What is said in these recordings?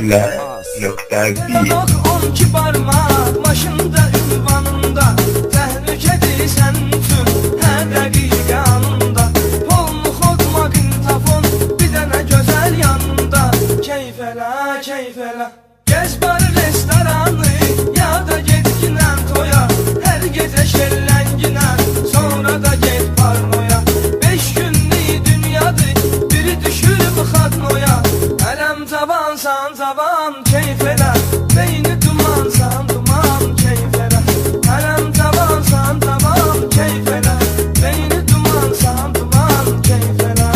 Üzeyirler.bir Bak 12 parmak başında ünvanında, təhlükədirsən tüm hər dəqiqə anında. Polnu xod maqnitofon bir dənə gözəl yanında. Keyf elə, keyf elə, gəz barı restoranı, ya da get ginən toya, hər gecə şellənginən, sonra da get parnoya. 5 günlük dünyadır, biri düşüb xadnoya. Ələm tabansan taban, keyf elə, beyni dumansan duman, keyf elə. Ələm tabansan taban, keyf elə, beyni dumansan duman, keyf elə.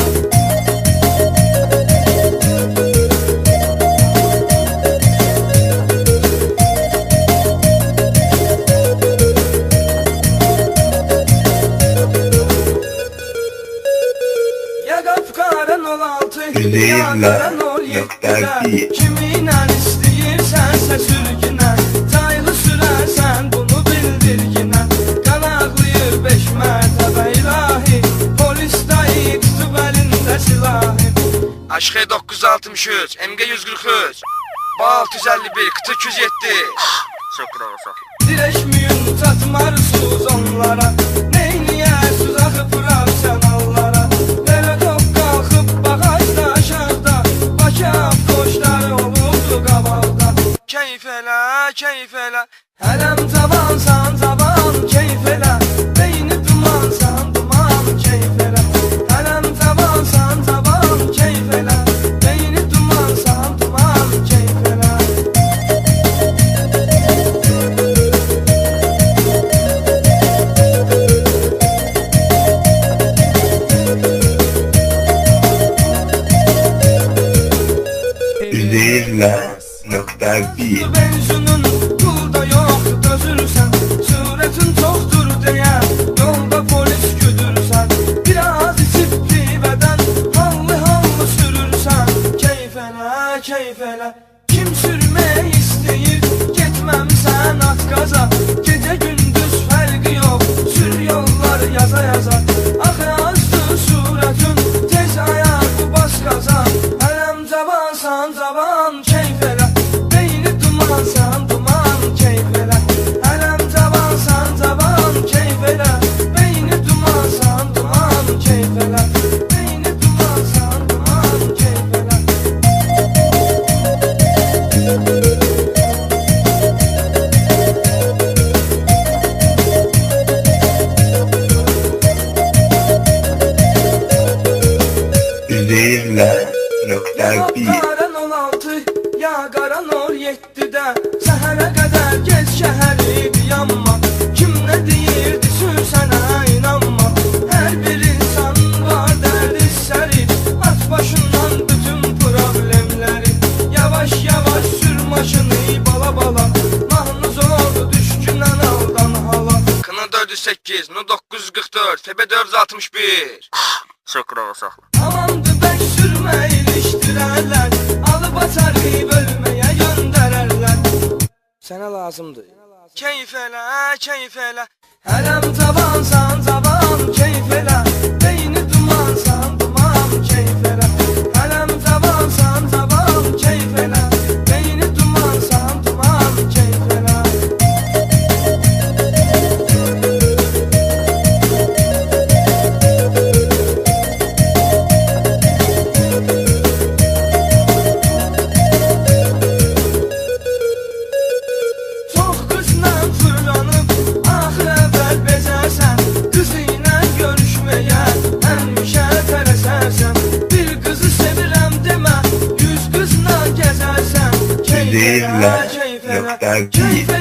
Ya qapqaran 16, ya qaran 17-də, kiminlə istəyirsənsə sürgünə, çaylı sürərsən bunu bildirginə. Qanaqlayır 5 mərtəbə ilahi, polis dayı tutub əlində silahı. Aşkı 963, MG 143, Bal 651, Qıtı 207. Şükür olsun. Dirəşməyin çatmarsız onlara, neyniyəsiz axıb vurarsan allara. Elə top qalxıb bağajda aşağıda, Bakı avtoşları olurdu qavalda. Keyf elə, keyf elə, ələm tabansan taban, keyf elə, beyni dumansan duman, keyf elə. Ələm tabansan taban, keyf elə, beyni dumansan duman, keyf elə. Üzeyirler.bir Benzinin pulda yox, dözürsən, sürətin çoxdur deyə, yolda polis güdürsən. Biraz içib pivədən, hallı sürürsən. Keyf elə, keyf elə, kim sürmək istəyir, getməmsən at qaza. Gecə gündüz fərqi yox, sür yollar yaza yaza. Axı azdır surətin, tez ayaq bas qaza. Ələm cavansan cavan, keyf elə, beyni dumansan duman, keyf elə. Ələm cavansan cavan, keyf elə, beyni dumansan duman, keyf elə. Beyni dumansan duman, keyf elə. Üzeyirler.bir Qaran 16, ya qaran 17-də, səhərə qədər gez şəhəri dayanma. Kim nə deyirdi sənə inanma. Hər bir insan var dərdi səri, at başından bütün problemləri. Yavaş yavaş sür maşını bala bala, mahnı zor düşkünən aldan hala. Kına 408, No 944, FB 461. Şükür olsun. Amandı bək sürmə ilişdirərlər, alıp açarı bölməyə göndərərlər. Sənə lazımdır. Keyf elə, keyf elə, ələm tabansan taban, keyf elə, beyni dumansan duman, keyf elə. Ələm tabansan taban, keyf elə, beyni dumansan duman, keyf elə. Çox qızla fırlanıb, axı əvvəl bezərsən, qız ilə görüşməyə həmişə tələsərsən. Bir qızı sevirəm demə, 100 qızla gəzərsən. Keyf elə, keyf elə, keyf